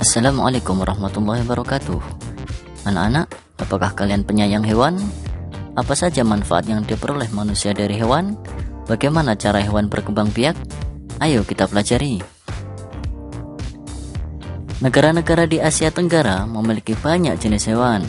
Assalamualaikum warahmatullahi wabarakatuh. Anak-anak, apakah kalian penyayang hewan? Apa saja manfaat yang diperoleh manusia dari hewan? Bagaimana cara hewan berkembang biak? Ayo kita pelajari. Negara-negara di Asia Tenggara memiliki banyak jenis hewan.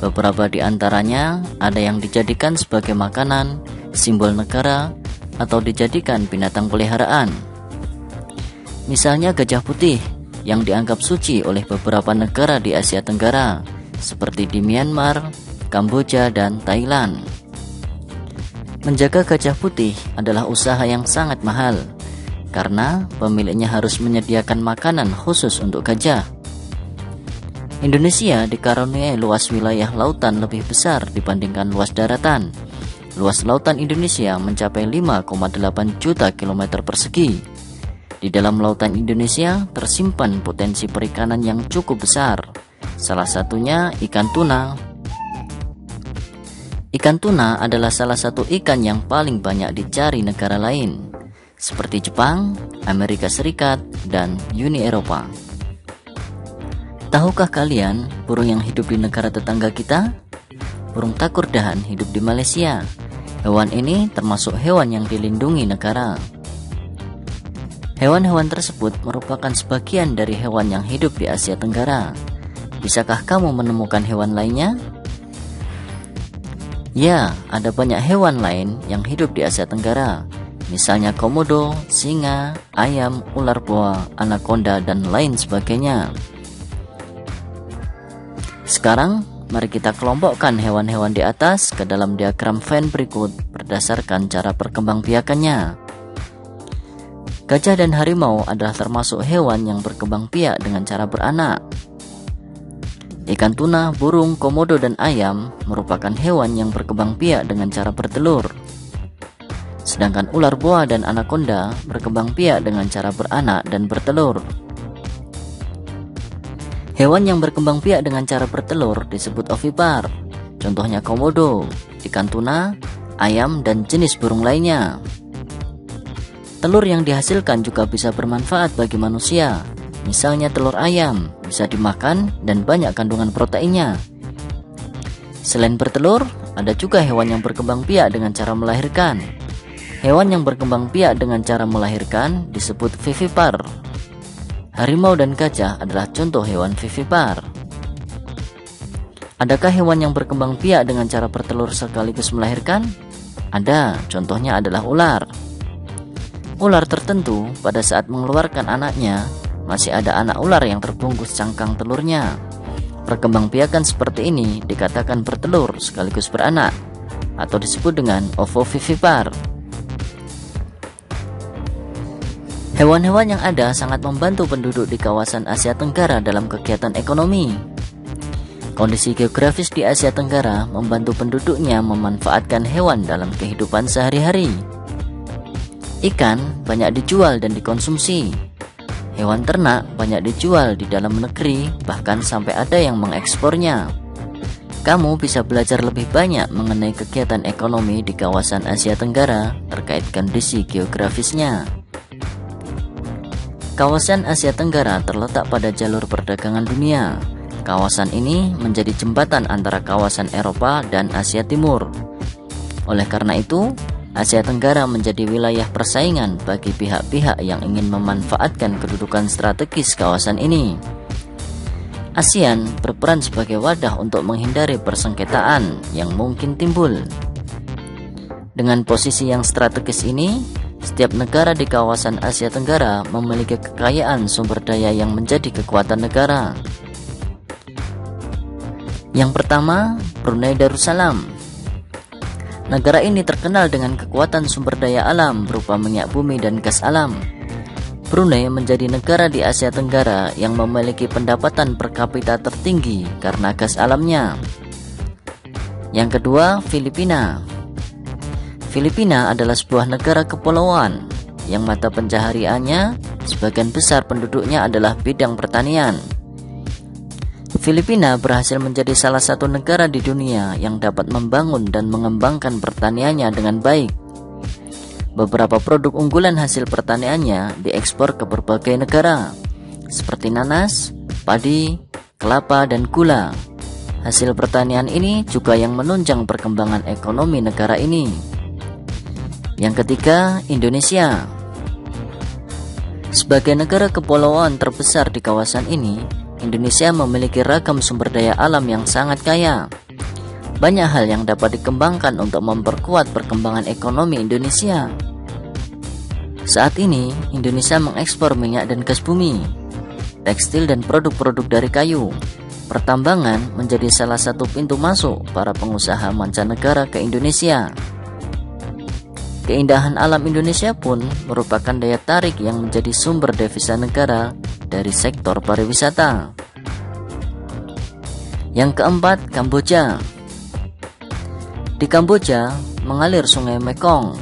Beberapa di antaranya ada yang dijadikan sebagai makanan, simbol negara, atau dijadikan binatang peliharaan. Misalnya gajah putih yang dianggap suci oleh beberapa negara di Asia Tenggara, seperti di Myanmar, Kamboja, dan Thailand. Menjaga gajah putih adalah usaha yang sangat mahal, karena pemiliknya harus menyediakan makanan khusus untuk gajah. Indonesia dikaruniai luas wilayah lautan lebih besar dibandingkan luas daratan. Luas lautan Indonesia mencapai 5,8 juta kilometer persegi. Di dalam lautan Indonesia tersimpan potensi perikanan yang cukup besar. Salah satunya ikan tuna. Ikan tuna adalah salah satu ikan yang paling banyak dicari negara lain, seperti Jepang, Amerika Serikat, dan Uni Eropa. Tahukah kalian burung yang hidup di negara tetangga kita? Burung takurdahan hidup di Malaysia. Hewan ini termasuk hewan yang dilindungi negara. Hewan-hewan tersebut merupakan sebagian dari hewan yang hidup di Asia Tenggara. Bisakah kamu menemukan hewan lainnya? Ya, ada banyak hewan lain yang hidup di Asia Tenggara. Misalnya komodo, singa, ayam, ular boa, anaconda, dan lain sebagainya. Sekarang, mari kita kelompokkan hewan-hewan di atas ke dalam diagram Venn berikut berdasarkan cara perkembangbiakannya. Gajah dan harimau adalah termasuk hewan yang berkembang biak dengan cara beranak. Ikan tuna, burung, komodo, dan ayam merupakan hewan yang berkembang biak dengan cara bertelur. Sedangkan ular boa dan anaconda berkembang biak dengan cara beranak dan bertelur. Hewan yang berkembang biak dengan cara bertelur disebut ovipar. Contohnya komodo, ikan tuna, ayam, dan jenis burung lainnya. Telur yang dihasilkan juga bisa bermanfaat bagi manusia. Misalnya telur ayam bisa dimakan dan banyak kandungan proteinnya. Selain bertelur, ada juga hewan yang berkembang biak dengan cara melahirkan. Hewan yang berkembang biak dengan cara melahirkan disebut vivipar. Harimau dan gajah adalah contoh hewan vivipar. Adakah hewan yang berkembang biak dengan cara bertelur sekaligus melahirkan? Ada, contohnya adalah ular. Ular tertentu pada saat mengeluarkan anaknya, masih ada anak ular yang terbungkus cangkang telurnya. Perkembangbiakan seperti ini dikatakan bertelur sekaligus beranak, atau disebut dengan ovovivipar. Hewan-hewan yang ada sangat membantu penduduk di kawasan Asia Tenggara dalam kegiatan ekonomi. Kondisi geografis di Asia Tenggara membantu penduduknya memanfaatkan hewan dalam kehidupan sehari-hari. Ikan banyak dijual dan dikonsumsi. Hewan ternak banyak dijual di dalam negeri, bahkan sampai ada yang mengekspornya. Kamu bisa belajar lebih banyak mengenai kegiatan ekonomi di kawasan Asia Tenggara terkait kondisi geografisnya. Kawasan Asia Tenggara terletak pada jalur perdagangan dunia. Kawasan ini menjadi jembatan antara kawasan Eropa dan Asia Timur. Oleh karena itu, Asia Tenggara menjadi wilayah persaingan bagi pihak-pihak yang ingin memanfaatkan kedudukan strategis kawasan ini. ASEAN berperan sebagai wadah untuk menghindari persengketaan yang mungkin timbul. Dengan posisi yang strategis ini, setiap negara di kawasan Asia Tenggara memiliki kekayaan sumber daya yang menjadi kekuatan negara. Yang pertama, Brunei Darussalam. Negara ini terkenal dengan kekuatan sumber daya alam berupa minyak bumi dan gas alam. Brunei menjadi negara di Asia Tenggara yang memiliki pendapatan per kapita tertinggi karena gas alamnya. Yang kedua, Filipina. Filipina adalah sebuah negara kepulauan yang mata pencahariannya sebagian besar penduduknya adalah bidang pertanian. Filipina berhasil menjadi salah satu negara di dunia yang dapat membangun dan mengembangkan pertaniannya dengan baik. Beberapa produk unggulan hasil pertaniannya diekspor ke berbagai negara, seperti nanas, padi, kelapa, dan gula. Hasil pertanian ini juga yang menunjang perkembangan ekonomi negara ini. Yang ketiga, Indonesia. Sebagai negara kepulauan terbesar di kawasan ini, Indonesia memiliki ragam sumber daya alam yang sangat kaya. Banyak hal yang dapat dikembangkan untuk memperkuat perkembangan ekonomi Indonesia. Saat ini, Indonesia mengekspor minyak dan gas bumi, tekstil dan produk-produk dari kayu. Pertambangan menjadi salah satu pintu masuk para pengusaha mancanegara ke Indonesia. Keindahan alam Indonesia pun merupakan daya tarik yang menjadi sumber devisa negara dari sektor pariwisata. Yang keempat, Kamboja. Di Kamboja mengalir Sungai Mekong.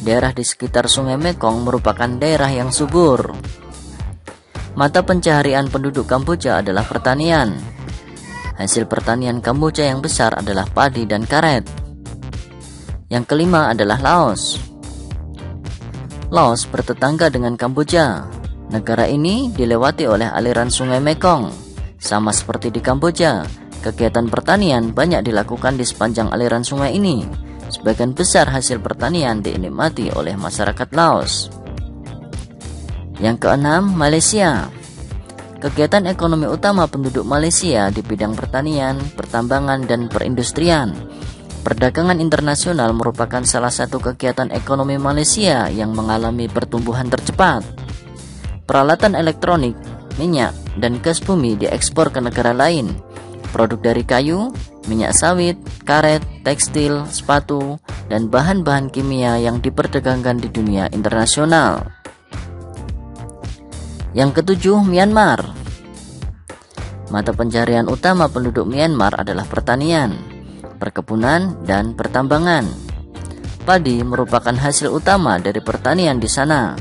Daerah di sekitar Sungai Mekong merupakan daerah yang subur. Mata pencaharian penduduk Kamboja adalah pertanian. Hasil pertanian Kamboja yang besar adalah padi dan karet. Yang kelima adalah Laos. Laos bertetangga dengan Kamboja. Negara ini dilewati oleh aliran Sungai Mekong. Sama seperti di Kamboja, kegiatan pertanian banyak dilakukan di sepanjang aliran sungai ini. Sebagian besar hasil pertanian dinikmati oleh masyarakat Laos. Yang keenam, Malaysia. Kegiatan ekonomi utama penduduk Malaysia di bidang pertanian, pertambangan, dan perindustrian. Perdagangan internasional merupakan salah satu kegiatan ekonomi Malaysia yang mengalami pertumbuhan tercepat. Peralatan elektronik, minyak, dan gas bumi diekspor ke negara lain. Produk dari kayu, minyak sawit, karet, tekstil, sepatu, dan bahan-bahan kimia yang diperdagangkan di dunia internasional. Yang ketujuh, Myanmar. Mata pencaharian utama penduduk Myanmar adalah pertanian, perkebunan, dan pertambangan. Padi merupakan hasil utama dari pertanian di sana.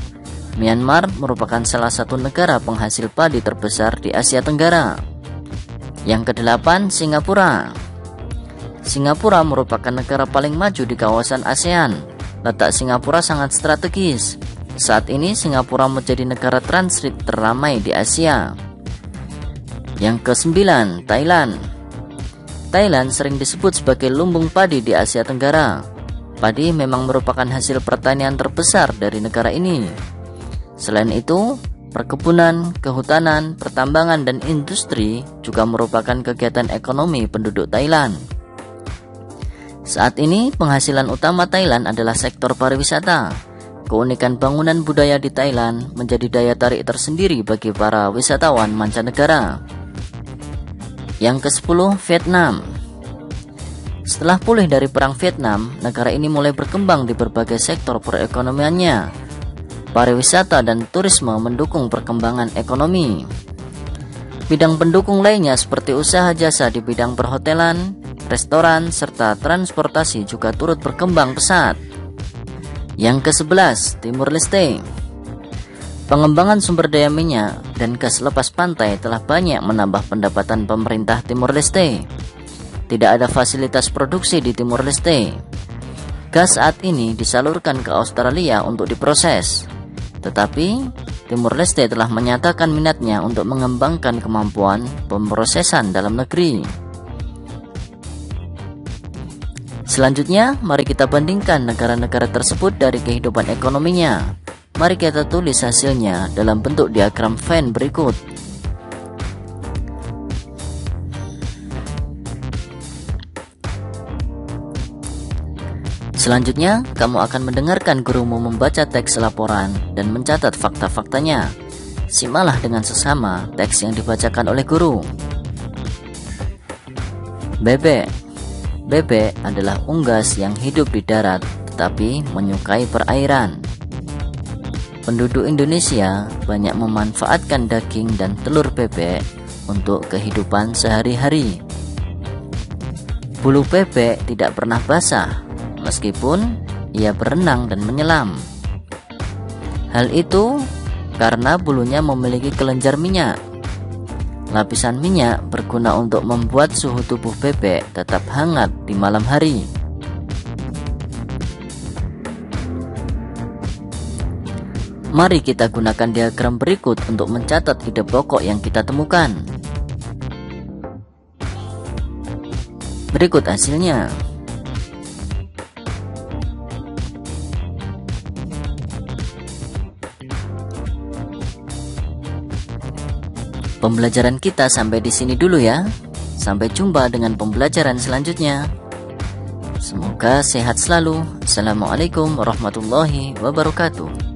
Myanmar merupakan salah satu negara penghasil padi terbesar di Asia Tenggara. Yang kedelapan, Singapura. Singapura merupakan negara paling maju di kawasan ASEAN. Letak Singapura sangat strategis. Saat ini Singapura menjadi negara transit terramai di Asia. Yang kesembilan, Thailand. Thailand sering disebut sebagai lumbung padi di Asia Tenggara. Padi memang merupakan hasil pertanian terbesar dari negara ini. Selain itu, perkebunan, kehutanan, pertambangan, dan industri juga merupakan kegiatan ekonomi penduduk Thailand. Saat ini, penghasilan utama Thailand adalah sektor pariwisata. Keunikan bangunan budaya di Thailand menjadi daya tarik tersendiri bagi para wisatawan mancanegara. Yang ke-10, Vietnam. Setelah pulih dari Perang Vietnam, negara ini mulai berkembang di berbagai sektor perekonomiannya. Pariwisata dan turisme mendukung perkembangan ekonomi. Bidang pendukung lainnya seperti usaha jasa di bidang perhotelan, restoran, serta transportasi juga turut berkembang pesat. Yang ke-11, Timur Leste. Pengembangan sumber daya minyak dan gas lepas pantai telah banyak menambah pendapatan pemerintah Timur Leste. Tidak ada fasilitas produksi di Timur Leste. Gas saat ini disalurkan ke Australia untuk diproses. Tetapi, Timur Leste telah menyatakan minatnya untuk mengembangkan kemampuan pemrosesan dalam negeri. Selanjutnya, mari kita bandingkan negara-negara tersebut dari kehidupan ekonominya. Mari kita tulis hasilnya dalam bentuk diagram Venn berikut. Selanjutnya, kamu akan mendengarkan gurumu membaca teks laporan dan mencatat fakta-faktanya. Simaklah dengan sesama teks yang dibacakan oleh guru. Bebek. Bebek adalah unggas yang hidup di darat tetapi menyukai perairan. Penduduk Indonesia banyak memanfaatkan daging dan telur bebek untuk kehidupan sehari-hari. Bulu bebek tidak pernah basah meskipun ia berenang dan menyelam. Hal itu karena bulunya memiliki kelenjar minyak. Lapisan minyak berguna untuk membuat suhu tubuh bebek tetap hangat di malam hari. Mari kita gunakan diagram berikut untuk mencatat ide pokok yang kita temukan. Berikut hasilnya. Pembelajaran kita sampai di sini dulu ya. Sampai jumpa dengan pembelajaran selanjutnya. Semoga sehat selalu. Assalamualaikum warahmatullahi wabarakatuh.